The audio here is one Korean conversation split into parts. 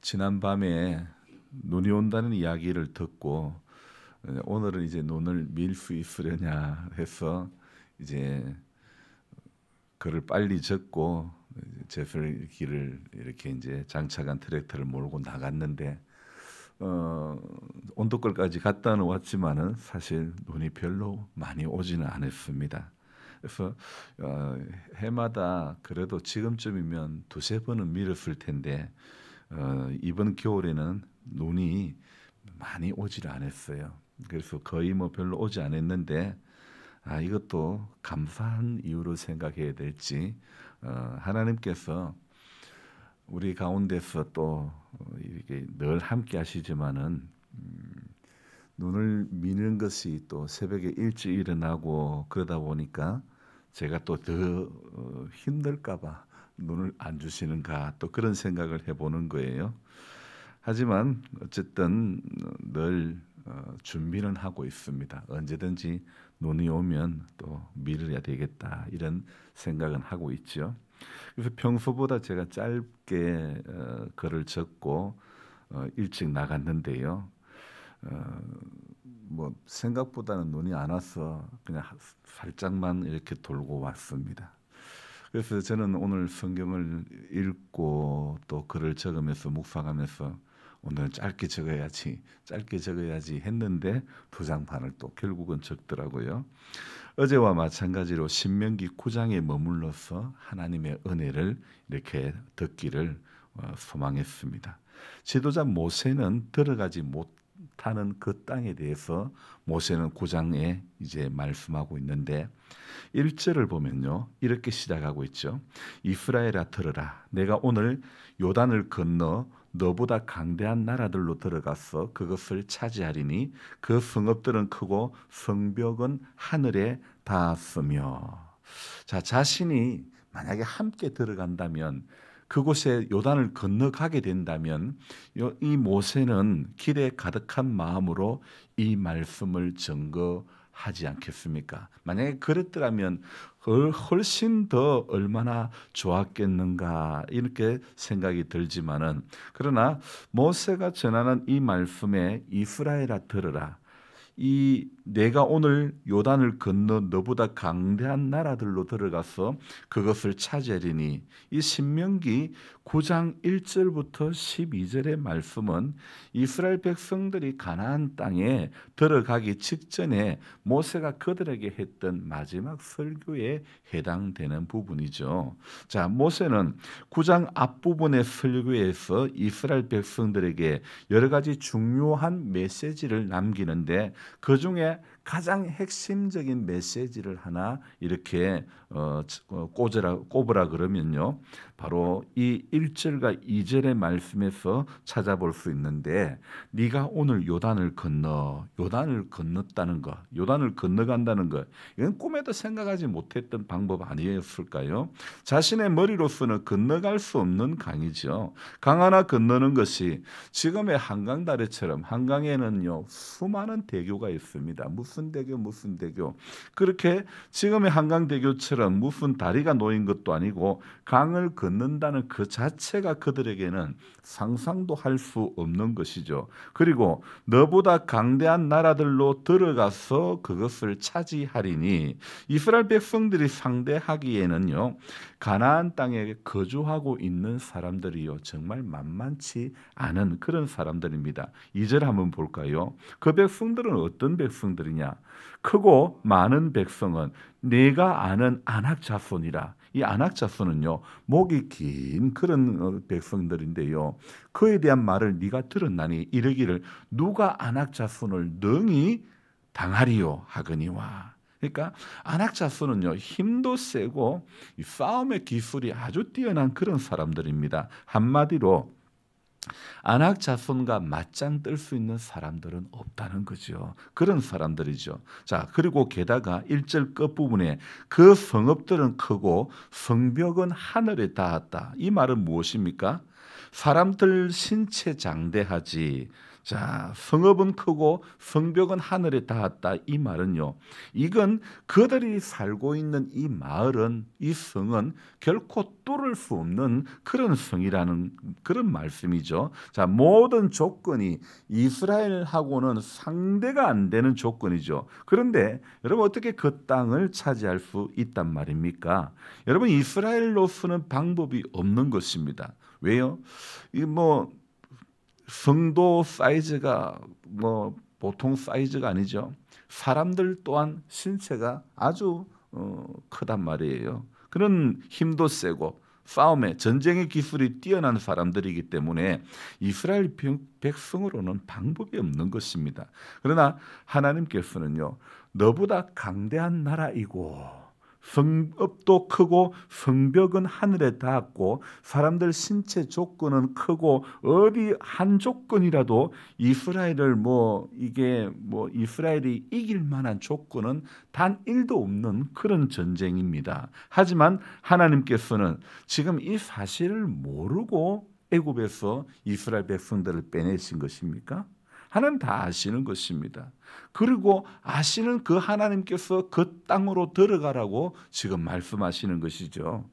지난밤에 눈이 온다는 이야기를 듣고 오늘은 이제 눈을 밀 수 있으려냐 해서 이제 그를 빨리 젓고 제설기를 이렇게 이제 장착한 트랙터를 몰고 나갔는데 온도골까지 갔다 왔지만은 사실 눈이 별로 많이 오지는 않았습니다. 그래서 해마다 그래도 지금쯤이면 두세 번은 밀었을 텐데 이번 겨울에는 눈이 많이 오지를 않았어요. 그래서 거의 뭐 별로 오지 않았는데 이것도 감사한 이유로 생각해야 될지 하나님께서 우리 가운데서 또 이렇게 늘 함께 하시지만은 눈을 미는 것이 또 새벽에 일찍 일어나고 그러다 보니까 제가 또 더 힘들까봐 눈을 안 주시는가 또 그런 생각을 해보는 거예요. 하지만 어쨌든 늘 준비는 하고 있습니다. 언제든지 눈이 오면 또 미뤄야 되겠다 이런 생각은 하고 있죠. 그래서 평소보다 제가 짧게 글을 적고 일찍 나갔는데요. 뭐 생각보다는 눈이 안 와서 그냥 살짝만 이렇게 돌고 왔습니다. 그래서 저는 오늘 성경을 읽고 또 글을 적으면서 묵상하면서 오늘은 짧게 적어야지 했는데 두 장 반을 또 결국은 적더라고요. 어제와 마찬가지로 신명기 9장에 머물러서 하나님의 은혜를 이렇게 듣기를 소망했습니다. 지도자 모세는 들어가지 못하는 그 땅에 대해서 모세는 9장에 이제 말씀하고 있는데 1절을 보면요. 이렇게 시작하고 있죠. 이스라엘아 들으라. 내가 오늘 요단을 건너 너보다 강대한 나라들로 들어가서 그것을 차지하리니 그 성읍들은 크고 성벽은 하늘에 닿았으며. 자, 자신이 만약에 함께 들어간다면 그곳에 요단을 건너가게 된다면 이 모세는 기대 가득한 마음으로 이 말씀을 증거하지 않겠습니까? 만약에 그랬더라면 훨씬 더 얼마나 좋았겠는가 이렇게 생각이 들지만은 그러나 모세가 전하는 이 말씀에 이스라엘아 들으라. 이 내가 오늘 요단을 건너 너보다 강대한 나라들로 들어가서 그것을 차지하리니 이 신명기 9장 1절부터 12절의 말씀은 이스라엘 백성들이 가나안 땅에 들어가기 직전에 모세가 그들에게 했던 마지막 설교에 해당되는 부분이죠. 자, 모세는 9장 앞부분의 설교에서 이스라엘 백성들에게 여러 가지 중요한 메시지를 남기는데 그 중에 가장 핵심적인 메시지를 하나 이렇게 꼽으라 그러면요. 바로 이 1절과 2절의 말씀에서 찾아볼 수 있는데 네가 오늘 요단을 건넜다는 것, 요단을 건너간다는 것 이건 꿈에도 생각하지 못했던 방법 아니었을까요? 자신의 머리로서는 건너갈 수 없는 강이죠. 강 하나 건너는 것이 지금의 한강다리처럼 한강에는요 수많은 대교가 있습니다. 무슨 대교 그렇게 지금의 한강대교처럼 무슨 다리가 놓인 것도 아니고 강을 건넌다는 그 자체가 그들에게는 상상도 할 수 없는 것이죠. 그리고 너보다 강대한 나라들로 들어가서 그것을 차지하리니 이스라엘 백성들이 상대하기에는요 가나안 땅에 거주하고 있는 사람들이요 정말 만만치 않은 그런 사람들입니다. 2절 한번 볼까요? 그 백성들은 어떤 백성들이냐? 크고 많은 백성은 내가 아는 아낙 자손이라. 이 아낙 자손은요 목이 긴 그런 백성들인데요. 그에 대한 말을 네가 들었나니 이르기를 누가 아낙 자손을 능히 당하리요 하거니와. 그러니까 아낙 자손은요 힘도 세고 싸움의 기술이 아주 뛰어난 그런 사람들입니다. 한마디로 아낙 자손과 맞짱 뜰 수 있는 사람들은 없다는 거죠. 그런 사람들이죠. 자, 그리고 게다가 1절 끝부분에 그 성읍들은 크고 성벽은 하늘에 닿았다. 이 말은 무엇입니까? 사람들 신체 장대하지 자, 성읍은 크고 성벽은 하늘에 닿았다. 이 말은요, 이건 그들이 살고 있는 이 마을은, 이 성은 결코 뚫을 수 없는 그런 성이라는 그런 말씀이죠. 자, 모든 조건이 이스라엘하고는 상대가 안 되는 조건이죠. 그런데 여러분, 어떻게 그 땅을 차지할 수 있단 말입니까? 여러분, 이스라엘로서는 방법이 없는 것입니다. 왜요? 이뭐 성도 사이즈가 뭐 보통 사이즈가 아니죠. 사람들 또한 신체가 아주 크단 말이에요. 그런 힘도 세고 싸움에 전쟁의 기술이 뛰어난 사람들이기 때문에 이스라엘 백성으로는 방법이 없는 것입니다. 그러나 하나님께서는요, 너보다 강대한 나라이고 성읍도 크고 성벽은 하늘에 닿았고 사람들 신체 조건은 크고 어디 한 조건이라도 이스라엘을 이스라엘이 이길 만한 조건은 단 1도 없는 그런 전쟁입니다. 하지만 하나님께서는 지금 이 사실을 모르고 애굽에서 이스라엘 백성들을 빼내신 것입니까? 하나님 다 아시는 것입니다. 그리고 아시는 그 하나님께서 그 땅으로 들어가라고 지금 말씀하시는 것이죠.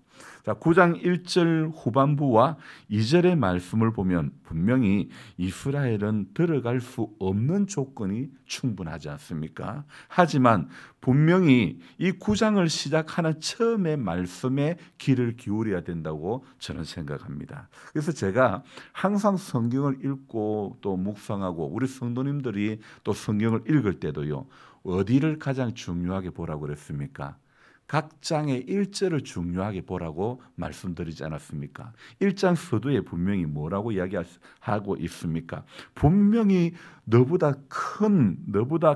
자, 9장 1절 후반부와 2절의 말씀을 보면 분명히 이스라엘은 들어갈 수 없는 조건이 충분하지 않습니까? 하지만 분명히 이 9장을 시작하는 처음의 말씀에 귀를 기울여야 된다고 저는 생각합니다. 그래서 제가 항상 성경을 읽고 또 묵상하고 우리 성도님들이 또 성경을 읽을 때도요, 어디를 가장 중요하게 보라고 그랬습니까? 각 장의 1절을 중요하게 보라고 말씀드리지 않았습니까? 1장 서두에 분명히 뭐라고 이야기하고 있습니까? 분명히 너보다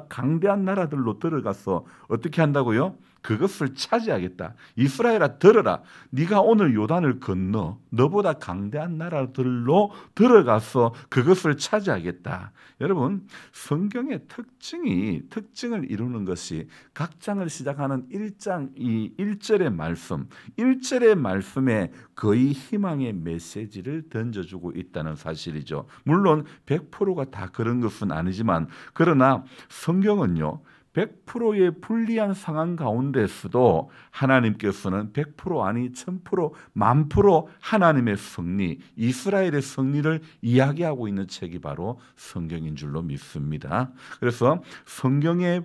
강대한 나라들로 들어가서 어떻게 한다고요? 그것을 차지하겠다. 이스라엘아, 들어라. 네가 오늘 요단을 건너 너보다 강대한 나라들로 들어가서 그것을 차지하겠다. 여러분, 성경의 특징을 이루는 것이 각 장을 시작하는 1장 이 1절의 말씀, 1절의 말씀에 거의 희망의 메시지를 던져주고 있다는 사실이죠. 물론 100%가 다 그런 것은 아니지만, 그러나 성경은요, 100%의 불리한 상황 가운데서도 하나님께서는 100% 아니 1000%, 10,000% 하나님의 승리, 이스라엘의 승리를 이야기하고 있는 책이 바로 성경인 줄로 믿습니다. 그래서 성경은요,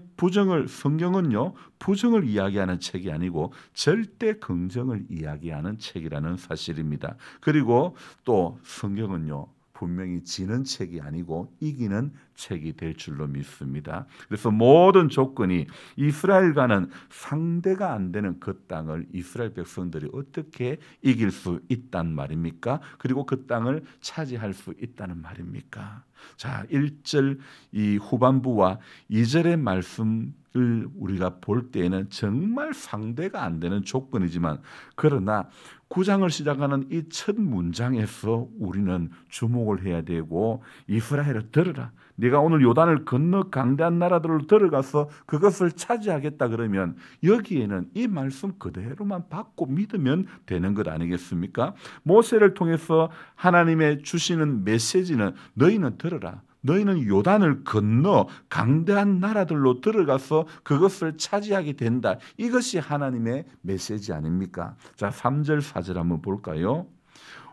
부정을 이야기하는 책이 아니고 절대 긍정을 이야기하는 책이라는 사실입니다. 그리고 또 성경은요, 분명히 지는 책이 아니고 이기는 책이 될 줄로 믿습니다. 그래서 모든 조건이 이스라엘과는 상대가 안 되는 그 땅을 이스라엘 백성들이 어떻게 이길 수 있단 말입니까? 그리고 그 땅을 차지할 수 있다는 말입니까? 자, 1절 이 후반부와 2절의 말씀을 우리가 볼 때에는 정말 상대가 안 되는 조건이지만, 그러나 9장을 시작하는 이 첫 문장에서 우리는 주목을 해야 되고, 이스라엘아, 들으라. 네가 오늘 요단을 건너 강대한 나라들로 들어가서 그것을 차지하겠다 그러면 여기에는 이 말씀 그대로만 받고 믿으면 되는 것 아니겠습니까? 모세를 통해서 하나님의 주시는 메시지는 너희는 들으라. 너희는 요단을 건너 강대한 나라들로 들어가서 그것을 차지하게 된다. 이것이 하나님의 메시지 아닙니까? 자, 3절 4절 한번 볼까요?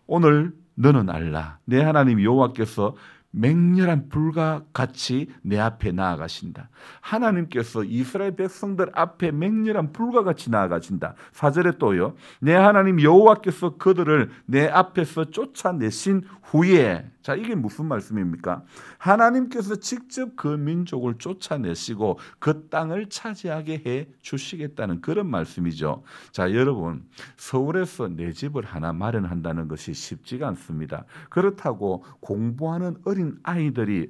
오늘 너는 알라. 내 하나님 여호와께서 맹렬한 불과 같이 내 앞에 나아가신다. 하나님께서 이스라엘 백성들 앞에 맹렬한 불과 같이 나아가신다. 4절에 또요, 내 하나님 여호와께서 그들을 내 앞에서 쫓아내신 후에, 자, 이게 무슨 말씀입니까? 하나님께서 직접 그 민족을 쫓아내시고 그 땅을 차지하게 해 주시겠다는 그런 말씀이죠. 자, 여러분, 서울에서 내 집을 하나 마련한다는 것이 쉽지가 않습니다. 그렇다고 공부하는 어린 아이들이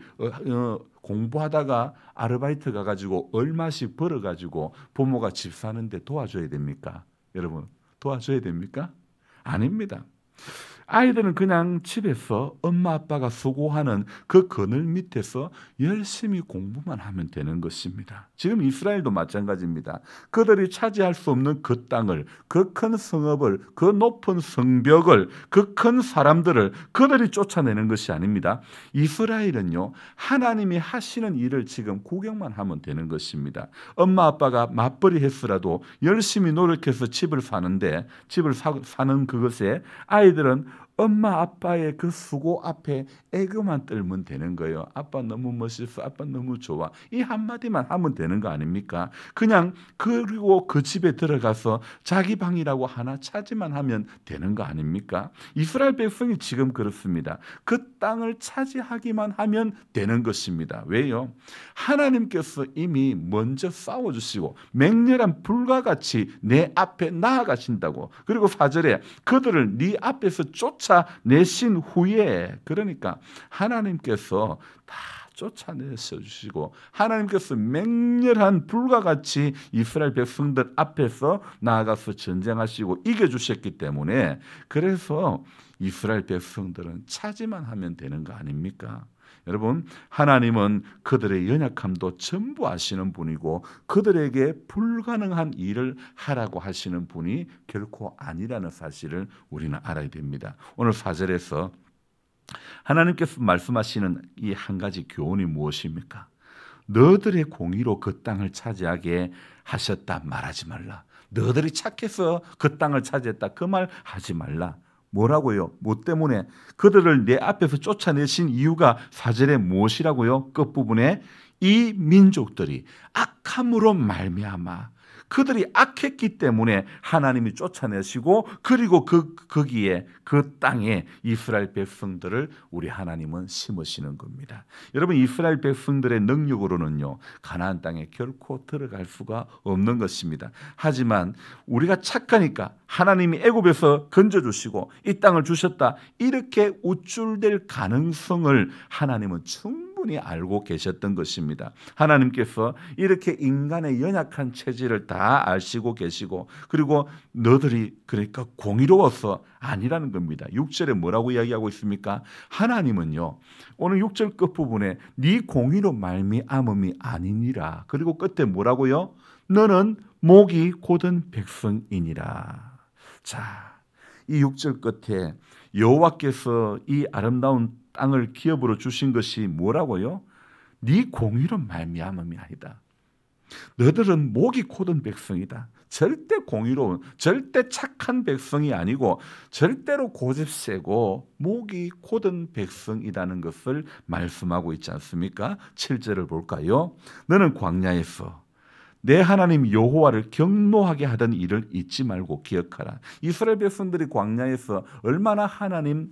공부하다가 아르바이트 가가지고 얼마씩 벌어가지고 부모가 집 사는데 도와줘야 됩니까? 여러분, 도와줘야 됩니까? 아닙니다. 아이들은 그냥 집에서 엄마 아빠가 수고하는 그 그늘 밑에서 열심히 공부만 하면 되는 것입니다. 지금 이스라엘도 마찬가지입니다. 그들이 차지할 수 없는 그 땅을, 그 큰 성읍을, 그 높은 성벽을, 그 큰 사람들을 그들이 쫓아내는 것이 아닙니다. 이스라엘은요, 하나님이 하시는 일을 지금 구경만 하면 되는 것입니다. 엄마 아빠가 맞벌이 했으라도 열심히 노력해서 집을 사는데, 집을 사는 그것에 아이들은 엄마 아빠의 그 수고 앞에 애교만 떨면 되는 거예요. 아빠 너무 멋있어, 아빠 너무 좋아, 이 한마디만 하면 되는 거 아닙니까? 그냥 그리고 그 집에 들어가서 자기 방이라고 하나 차지만 하면 되는 거 아닙니까? 이스라엘 백성이 지금 그렇습니다. 그 땅을 차지하기만 하면 되는 것입니다. 왜요? 하나님께서 이미 먼저 싸워주시고 맹렬한 불과 같이 내 앞에 나아가신다고. 그리고 4절에 그들을 네 앞에서 쫓아내신 후에, 그러니까 하나님께서 다 쫓아내셔 주시고 하나님께서 맹렬한 불과 같이 이스라엘 백성들 앞에서 나아가서 전쟁하시고 이겨주셨기 때문에, 그래서 이스라엘 백성들은 차지만 하면 되는 거 아닙니까? 여러분, 하나님은 그들의 연약함도 전부 아시는 분이고 그들에게 불가능한 일을 하라고 하시는 분이 결코 아니라는 사실을 우리는 알아야 됩니다. 오늘 4절에서 하나님께서 말씀하시는 이 한 가지 교훈이 무엇입니까? 너들의 공의로 그 땅을 차지하게 하셨다 말하지 말라. 너들이 착해서 그 땅을 차지했다, 그 말 하지 말라. 뭐라고요? 뭐 때문에? 그들을 내 앞에서 쫓아내신 이유가 4절에 무엇이라고요? 끝부분에 이 민족들이 악함으로 말미암아, 그들이 악했기 때문에 하나님이 쫓아내시고, 그리고 거기에 그 땅에 이스라엘 백성들을 우리 하나님은 심으시는 겁니다. 여러분, 이스라엘 백성들의 능력으로는요, 가나안 땅에 결코 들어갈 수가 없는 것입니다. 하지만 우리가 착하니까 하나님이 애굽에서 건져주시고 이 땅을 주셨다, 이렇게 우쭐댈 가능성을 하나님은 충분히 알고 계셨던 것입니다. 하나님께서 이렇게 인간의 연약한 체질을 다 아시고 계시고, 그리고 너들이 그러니까 공의로워서 아니라는 겁니다. 6절에 뭐라고 이야기하고 있습니까? 하나님은요, 오늘 6절 끝부분에 네 공의로 말미암음이 아니니라. 그리고 끝에 뭐라고요? 너는 목이 곧은 백성이니라. 자, 이 6절 끝에 여호와께서 이 아름다운 땅을 기업으로 주신 것이 뭐라고요? 네 공의로 말미암음이 아니다. 너들은 목이 곧은 백성이다. 절대 공의로운, 절대 착한 백성이 아니고 절대로 고집세고 목이 곧은 백성이라는 것을 말씀하고 있지 않습니까? 7절을 볼까요? 너는 광야에서 내 하나님 여호와를 경노하게 하던 일을 잊지 말고 기억하라. 이스라엘 백성들이 광야에서 얼마나 하나님,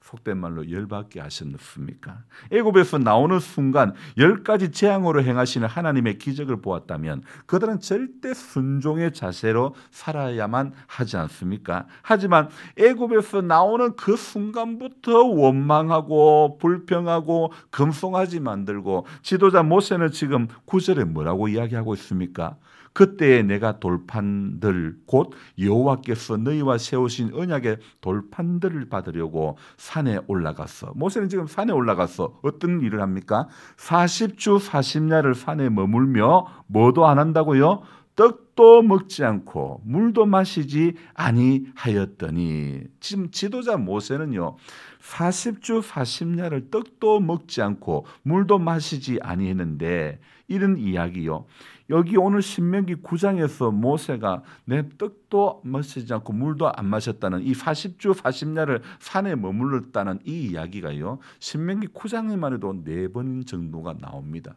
속된 말로 열받게 하셨습니까? 애굽에서 나오는 순간 10가지 재앙으로 행하시는 하나님의 기적을 보았다면 그들은 절대 순종의 자세로 살아야만 하지 않습니까? 하지만 애굽에서 나오는 그 순간부터 원망하고 불평하고 금송아지 만들고, 지도자 모세는 지금 9절에 뭐라고 이야기하고 있습니까? 그때에 내가 돌판들 곧 여호와께서 너희와 세우신 언약의 돌판들을 받으려고 산에 올라갔어. 모세는 지금 산에 올라갔어. 어떤 일을 합니까? 40주 40야를 산에 머물며 뭐도 안 한다고요? 떡도 먹지 않고 물도 마시지 아니하였더니, 지금 지도자 모세는요 40주 40야를 떡도 먹지 않고 물도 마시지 아니했는데, 이런 이야기요, 여기 오늘 신명기 9장에서 모세가 내 떡도 마시지 않고 물도 안 마셨다는 이 40주 40야를 산에 머물렀다는 이 이야기가요, 신명기 9장에만 해도 4번 정도가 나옵니다.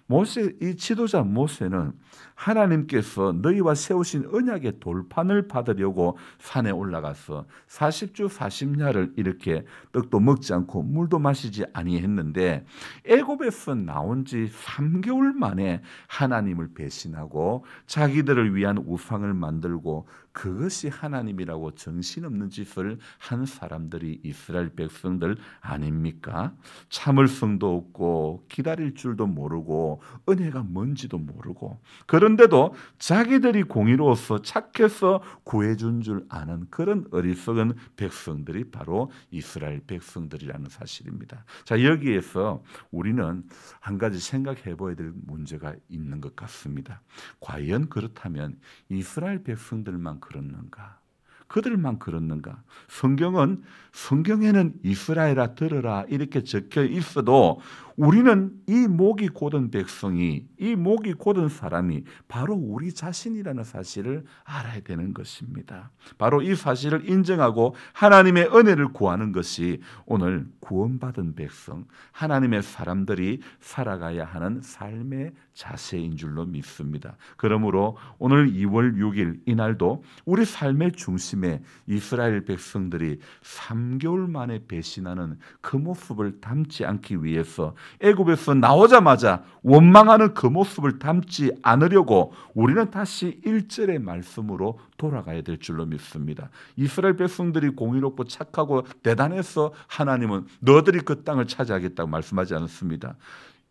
모세, 이 지도자 모세는 하나님께서 너희와 세우신 언약의 돌판을 받으려고 산에 올라가서 40주 40야를 이렇게 떡도 먹지 않고 물도 마시지 아니했는데, 애굽에서 나온 지 3개월 만에 하나님을 배신하고 자기들을 위한 우상을 만들고 그것이 하나님이라고 정신없는 짓을 한 사람들이 이스라엘 백성들 아닙니까? 참을성도 없고 기다릴 줄도 모르고 모르고 은혜가 뭔지도 모르고 그런데도 자기들이 공의로워서 착해서 구해준 줄 아는 그런 어리석은 백성들이 바로 이스라엘 백성들이라는 사실입니다. 자, 여기에서 우리는 한 가지 생각해 봐야 될 문제가 있는 것 같습니다. 과연 그렇다면 이스라엘 백성들만 그렇는가? 그들만 그렇는가? 성경에는 이스라엘아 들으라 이렇게 적혀 있어도 우리는 이 목이 곧은 백성이, 이 목이 곧은 사람이 바로 우리 자신이라는 사실을 알아야 되는 것입니다. 바로 이 사실을 인정하고 하나님의 은혜를 구하는 것이 오늘 구원받은 백성, 하나님의 사람들이 살아가야 하는 삶의 자세인 줄로 믿습니다. 그러므로 오늘 2월 6일 이날도 우리 삶의 중심에 이스라엘 백성들이 3개월 만에 배신하는 그 모습을 담지 않기 위해서 애굽에서 나오자마자 원망하는 그 모습을 담지 않으려고 우리는 다시 1절의 말씀으로 돌아가야 될 줄로 믿습니다. 이스라엘 백성들이 공의롭고 착하고 대단해서 하나님은 너들이 그 땅을 차지하겠다고 말씀하지 않았습니다.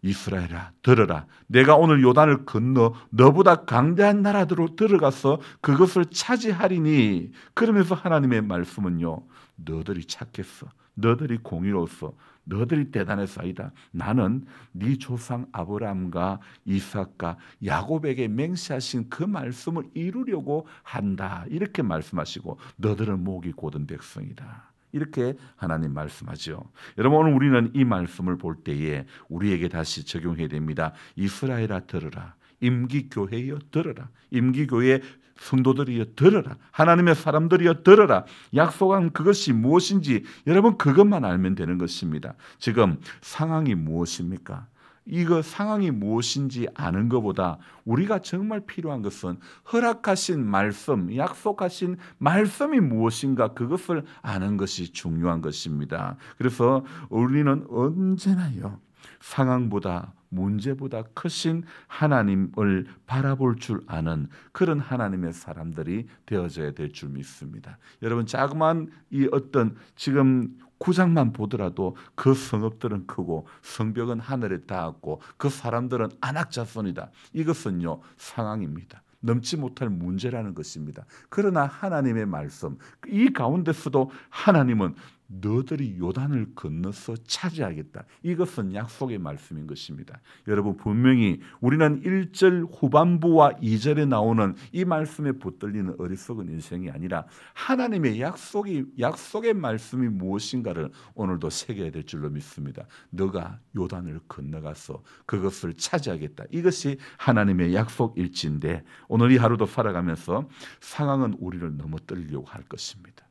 이스라엘아 들어라, 내가 오늘 요단을 건너 너보다 강대한 나라로 들어가서 그것을 차지하리니. 그러면서 하나님의 말씀은요, 너들이 착했어, 너들이 공의로웠어, 너들이 대단해서이다. 나는 네 조상 아브라함과 이삭과 야곱에게 맹세하신 그 말씀을 이루려고 한다. 이렇게 말씀하시고 너들은 목이 곧은 백성이다. 이렇게 하나님 말씀하죠. 여러분, 오늘 우리는 이 말씀을 볼 때에 우리에게 다시 적용해야 됩니다. 이스라엘아 들으라, 임기교회여 들으라, 임기교회 성도들이여 들으라, 하나님의 사람들이여 들으라. 약속한 그것이 무엇인지 여러분 그것만 알면 되는 것입니다. 지금 상황이 무엇입니까? 이거 상황이 무엇인지 아는 것보다 우리가 정말 필요한 것은 허락하신 말씀, 약속하신 말씀이 무엇인가 그것을 아는 것이 중요한 것입니다. 그래서 우리는 언제나요, 상황보다 문제보다 크신 하나님을 바라볼 줄 아는 그런 하나님의 사람들이 되어져야 될 줄 믿습니다. 여러분, 자그마한 이 어떤 지금 구장만 보더라도 그 성읍들은 크고 성벽은 하늘에 닿았고 그 사람들은 안악자손이다. 이것은요, 상황입니다. 넘지 못할 문제라는 것입니다. 그러나 하나님의 말씀, 이 가운데서도 하나님은 너들이 요단을 건너서 차지하겠다. 이것은 약속의 말씀인 것입니다. 여러분, 분명히 우리는 1절 후반부와 2절에 나오는 이 말씀에 붙들리는 어리석은 인생이 아니라 하나님의 약속의 말씀이 무엇인가를 오늘도 새겨야 될 줄로 믿습니다. 너가 요단을 건너가서 그것을 차지하겠다. 이것이 하나님의 약속일지인데 오늘 이 하루도 살아가면서 상황은 우리를 넘어뜨리려고 할 것입니다.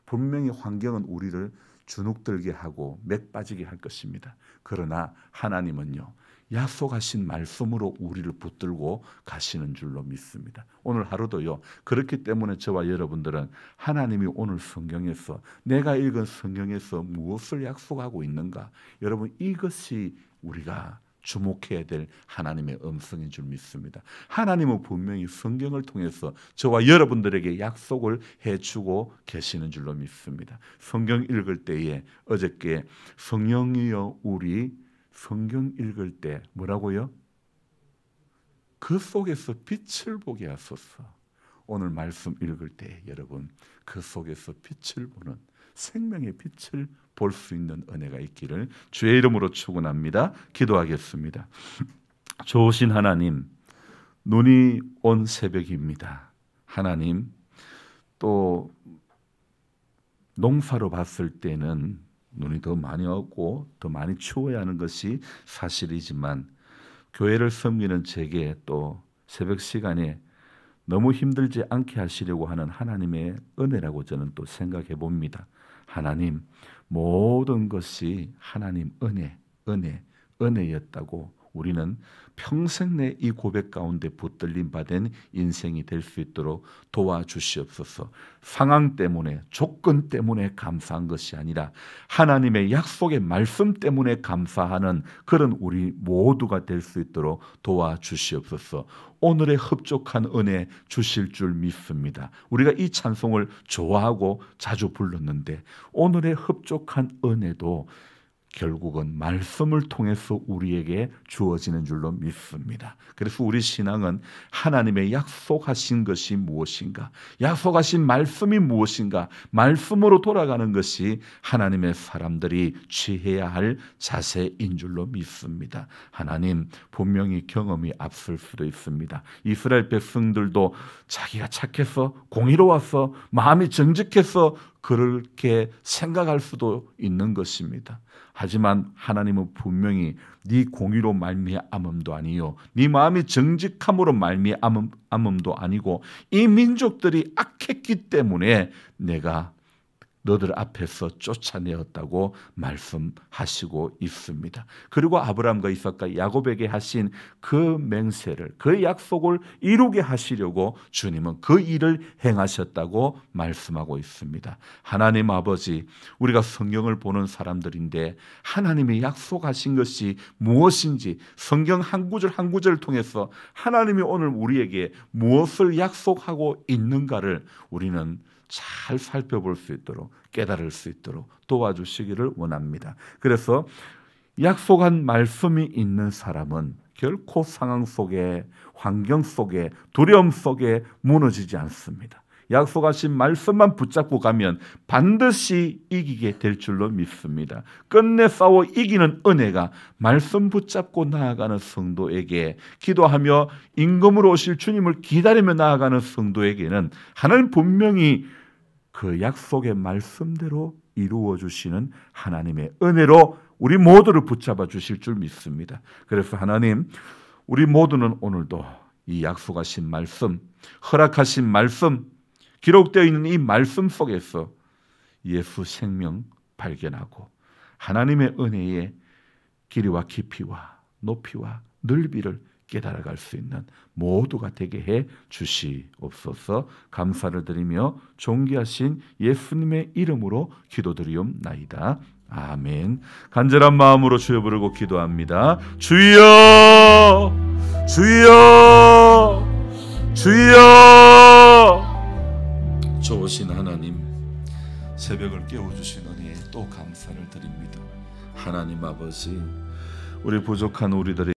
분명히 환경은 우리를 주눅들게 하고 맥 빠지게 할 것입니다. 그러나 하나님은요, 약속하신 말씀으로 우리를 붙들고 가시는 줄로 믿습니다. 오늘 하루도요, 그렇기 때문에 저와 여러분들은 하나님이 오늘 성경에서, 내가 읽은 성경에서 무엇을 약속하고 있는가, 여러분 이것이 우리가 주목해야 될 하나님의 음성인 줄 믿습니다. 하나님은 분명히 성경을 통해서 저와 여러분들에게 약속을 해주고 계시는 줄로 믿습니다. 성경 읽을 때에 어저께 성령이여 우리 성경 읽을 때 뭐라고요? 그 속에서 빛을 보게 하소서. 오늘 말씀 읽을 때 여러분 그 속에서 빛을 보는 생명의 빛을 볼 수 있는 은혜가 있기를 주의 이름으로 축원합니다. 기도하겠습니다. 좋으신 하나님, 눈이 온 새벽입니다. 하나님, 또 농사로 봤을 때는 눈이 더 많이 오고 더 많이 추워야 하는 것이 사실이지만 교회를 섬기는 제게 또 새벽 시간에 너무 힘들지 않게 하시려고 하는 하나님의 은혜라고 저는 또 생각해 봅니다. 하나님, 모든 것이 하나님 은혜였다고 우리는 평생 내 이 고백 가운데 붙들림 받은 인생이 될 수 있도록 도와주시옵소서. 상황 때문에, 조건 때문에 감사한 것이 아니라 하나님의 약속의 말씀 때문에 감사하는 그런 우리 모두가 될 수 있도록 도와주시옵소서. 오늘의 흡족한 은혜 주실 줄 믿습니다. 우리가 이 찬송을 좋아하고 자주 불렀는데 오늘의 흡족한 은혜도 결국은 말씀을 통해서 우리에게 주어지는 줄로 믿습니다. 그래서 우리 신앙은 하나님의 약속하신 것이 무엇인가, 약속하신 말씀이 무엇인가, 말씀으로 돌아가는 것이 하나님의 사람들이 취해야 할 자세인 줄로 믿습니다. 하나님 분명히 경험이 앞설 수도 있습니다. 이스라엘 백성들도 자기가 착해서 공의로워서 마음이 정직해서 그렇게 생각할 수도 있는 것입니다. 하지만 하나님은 분명히 네 공의로 말미암음도 아니요 네 마음이 정직함으로 말미암음도 아니고 이 민족들이 악했기 때문에 내가 너들 앞에서 쫓아내었다고 말씀하시고 있습니다. 그리고 아브라함과 이삭과 야곱에게 하신 그 맹세를, 그 약속을 이루게 하시려고 주님은 그 일을 행하셨다고 말씀하고 있습니다. 하나님 아버지, 우리가 성경을 보는 사람들인데 하나님이 약속하신 것이 무엇인지 성경 한 구절 한 구절을 통해서 하나님이 오늘 우리에게 무엇을 약속하고 있는가를 우리는 잘 살펴볼 수 있도록, 깨달을 수 있도록 도와주시기를 원합니다. 그래서 약속한 말씀이 있는 사람은 결코 상황 속에, 환경 속에, 두려움 속에 무너지지 않습니다. 약속하신 말씀만 붙잡고 가면 반드시 이기게 될 줄로 믿습니다. 끝내 싸워 이기는 은혜가 말씀 붙잡고 나아가는 성도에게, 기도하며 임금으로 오실 주님을 기다리며 나아가는 성도에게는 하나님 분명히 그 약속의 말씀대로 이루어 주시는 하나님의 은혜로 우리 모두를 붙잡아 주실 줄 믿습니다. 그래서 하나님, 우리 모두는 오늘도 이 약속하신 말씀, 허락하신 말씀, 기록되어 있는 이 말씀 속에서 예수 생명 발견하고 하나님의 은혜의 길이와 깊이와 높이와 넓이를 깨달아갈 수 있는 모두가 되게 해 주시옵소서. 감사를 드리며 존귀하신 예수님의 이름으로 기도드리옵나이다. 아멘. 간절한 마음으로 주여 부르고 기도합니다. 주여, 주여, 주여. 좋으신 하나님, 새벽을 깨워주신 은혜에 또 감사를 드립니다. 하나님 아버지, 우리 부족한 우리들의